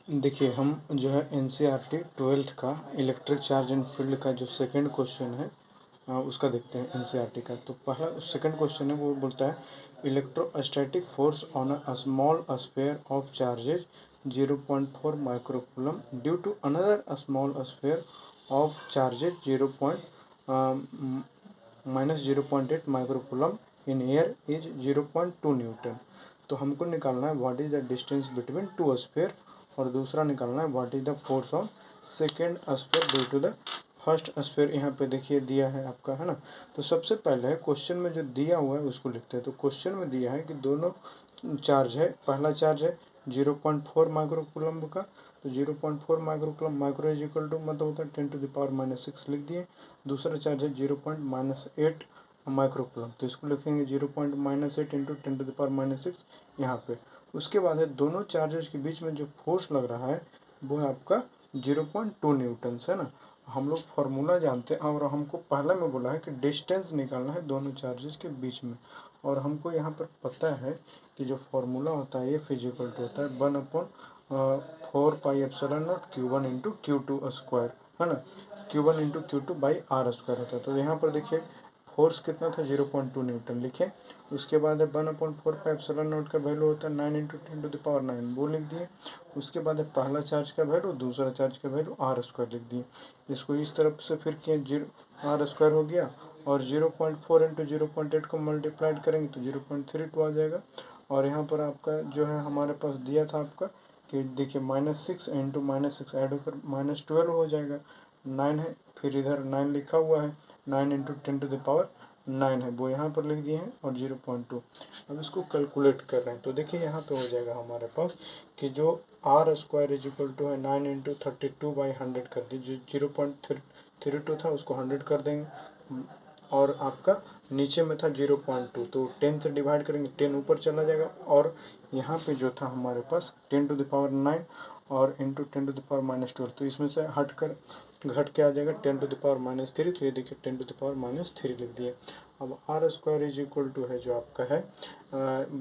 देखिए, हम जो है एनसीईआरटी 12th का इलेक्ट्रिक चार्ज एंड फील्ड का जो सेकंड क्वेश्चन है उसका देखते हैं एनसीईआरटी का। तो पहला सेकंड क्वेश्चन है, वो बोलता है electrostatic force on a small sphere of charges 0.4 microcoulomb due to another small sphere of charges -0.8 microcoulomb in air is 0.2 newton. तो हमको निकालना है what is the distance between two sphere, और दूसरा निकालना है what is the force on second sphere due to the first sphere. यहाँ पे देखिए दिया है आपका, है ना। तो सबसे पहले क्वेश्चन में जो दिया हुआ है उसको लिखते हैं। तो क्वेश्चन में दिया है कि दोनों चार्ज है, पहला चार्ज है 0.4 माइक्रोकूलम का, तो 0.4 microcoulomb, micro is equal to मतलब होता है 10⁻⁻6 लिख दिए। दूसरा चार्ज है 0.8 माइक्रोकूलम, तो इसको लिखेंगे 0.8 इंटू 10⁻⁻6 यहाँ पे। उसके बाद है दोनों चार्जेस के बीच में जो फोर्स लग रहा है वो है आपका 0.2 न्यूटन, है ना। हम लोग फार्मूला जानते हैं, और हमको पहले में बोला है कि डिस्टेंस निकालना है दोनों चार्जेस के बीच में, और हमको यहाँ पर पता है कि जो फार्मूला होता है ये फिजिकल टू होता है 1/4πε0 Q1 इंटू Q2 स्क्वायर, है ना। Q1 into Q2 by R square होता है। तो यहाँ पर देखिए फोर्स कितना था 0.2 न्यूटन लिखे। उसके बाद है 1/4πε0 का वैल्यू होता है 9 इंटू 10⁻9, वो लिख दिए। उसके बाद है पहला चार्ज का वैल्यू, दूसरा चार्ज का वैल्यू R स्क्वायर लिख दिए। इसको इस तरफ से फिर किए, 0 R स्क्वायर हो गया, और 0.4 इंटू 0.8 को मल्टीप्लाइड करेंगे तो 0.32 आ जाएगा। और यहाँ पर आपका जो है हमारे पास दिया था आपका कि देखिए -6 इंटू -6 ऐड होकर -12 हो जाएगा। 9 है, फिर इधर 9 लिखा हुआ है, 9 इंटू 10⁻9 है, वो यहाँ पर लिख दिए हैं, और 0.2। अब इसको कैलकुलेट कर रहे हैं, तो देखिए यहाँ पे हो जाएगा हमारे पास कि जो R square is equal to है 9 इंटू 32/100 कर दीजिए। 0.32 था उसको 100 कर देंगे, और आपका नीचे में था 0.2, तो 10 से डिवाइड करेंगे, 10 ऊपर चला जाएगा, और यहाँ पे जो था हमारे पास 10⁻9 और इंटू 10⁻12, तो इसमें से घट के आ जाएगा 10⁻3, तो ये देखिए 10⁻3 लिख दिए। अब R square is equal to है जो आपका है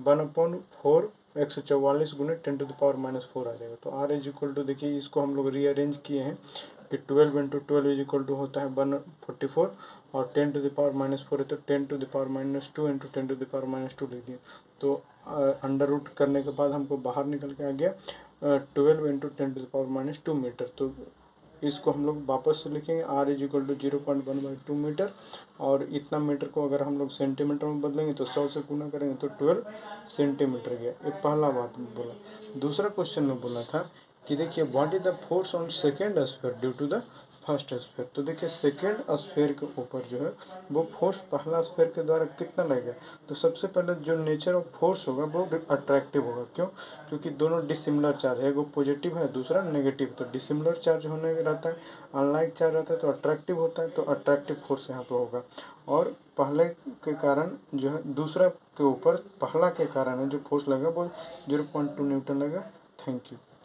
1/4 144 गुने 10⁻4 आ जाएगा। तो R इज इक्वल टू देखिए इसको हम लोग रीअरेंज किए हैं कि 12 इंटू 12 इज इक्वल टू होता है 144, और 10⁻4 है तो 10⁻2 इंटू 10⁻2 लिख दिए। तो अंडर रूट करने के बाद हमको बाहर निकल के आ गया 12 इंटू 10⁻2 मीटर। तो इसको हम लोग वापस से लिखेंगे R is equal to 0.1/2 metre, और इतना मीटर को अगर हम लोग सेंटीमीटर में बदलेंगे तो 100 से गुना करेंगे तो 12 सेंटीमीटर गया। ये पहला बात बोला। दूसरा क्वेश्चन में बोला था कि देखिए what is the force on second sphere due to the first sphere. तो देखिए सेकेंड स्फीयर के ऊपर जो है वो फोर्स पहला स्फीयर के द्वारा कितना लगेगा। तो सबसे पहले जो नेचर ऑफ फोर्स होगा वो अट्रैक्टिव होगा। क्यों? क्योंकि दोनों डिसिमिलर चार्ज है, वो पॉजिटिव है दूसरा नेगेटिव, तो डिसिमिलर चार्ज होने रहता है, अनलाइक चार्ज रहता है तो अट्रैक्टिव होता है, तो अट्रैक्टिव फोर्स यहाँ पे होगा। और पहले के कारण जो है दूसरा के ऊपर पहला के कारण है जो फोर्स लगेगा वो 0.2 न्यूटन लगेगा। Thank you.